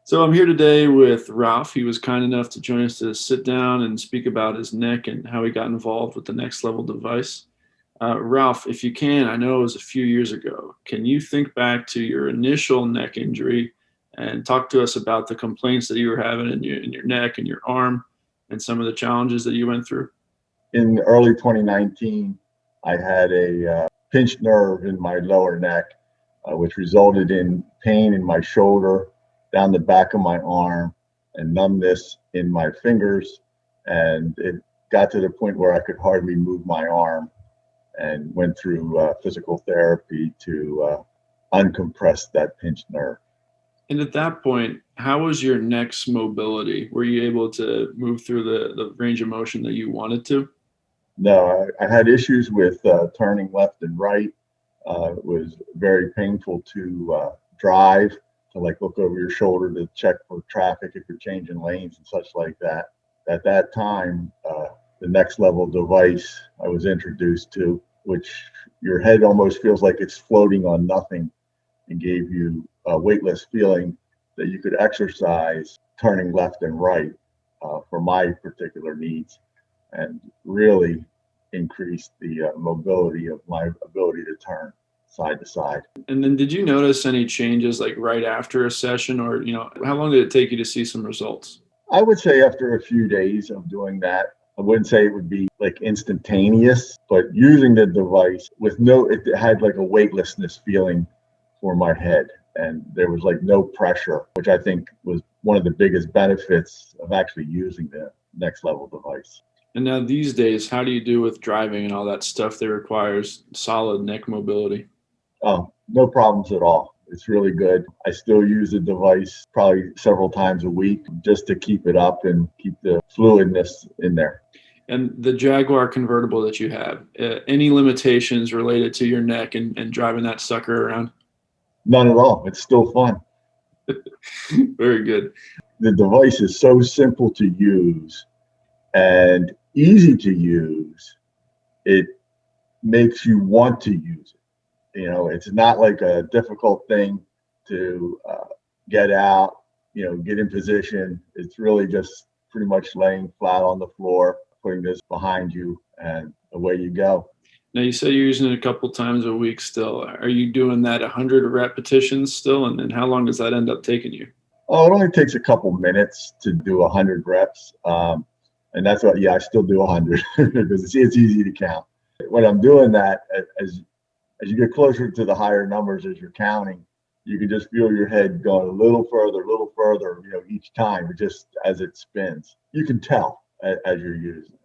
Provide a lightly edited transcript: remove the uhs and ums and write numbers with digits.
So I'm here today with Ralph. He was kind enough to join us to sit down and speak about his neck and how he got involved with the Next Level device. Ralph, if you can, I know it was a few years ago. Can you think back to your initial neck injury and talk to us about the complaints that you were having in your neck and your arm and some of the challenges that you went through? In early 2019, I had a pinched nerve in my lower neck, which resulted in pain in my shoulder, down the back of my arm, and numbness in my fingers. And it got to the point where I could hardly move my arm, and went through physical therapy to uncompress that pinched nerve. And at that point, how was your neck's mobility? Were you able to move through the range of motion that you wanted to? No, I had issues with turning left and right. It was very painful to drive, to like look over your shoulder to check for traffic if you're changing lanes and such like that. At that time, the Next Level device I was introduced to, which your head almost feels like it's floating on nothing, and gave you a weightless feeling that you could exercise turning left and right for my particular needs, and really increased the mobility of my ability to turn side to side. And then did you notice any changes like right after a session or, how long did it take you to see some results? I would say after a few days of doing that, I wouldn't say it would be like instantaneous, but using the device it had like a weightlessness feeling for my head. And there was like no pressure, which I think was one of the biggest benefits of actually using the Next Level device. And now these days, how do you do with driving and all that stuff that requires solid neck mobility? No problems at all. It's really good. I still use the device probably several times a week just to keep it up and keep the fluidness in there. And the Jaguar convertible that you have, any limitations related to your neck and driving that sucker around? None at all. It's still fun. Very good. The device is so simple to use and easy to use. It makes you want to use it. It's not like a difficult thing to get out, get in position. It's really just pretty much laying flat on the floor, putting this behind you, and away you go. Now you said you're using it a couple times a week still. Are you doing that 100 repetitions still? And then how long does that end up taking you? Oh, it only takes a couple minutes to do 100 reps. And that's what, yeah, I still do 100 because it's easy to count. When I'm doing that, as you get closer to the higher numbers as you're counting, you can just feel your head going a little further, each time, just as it spins. You can tell as you're using.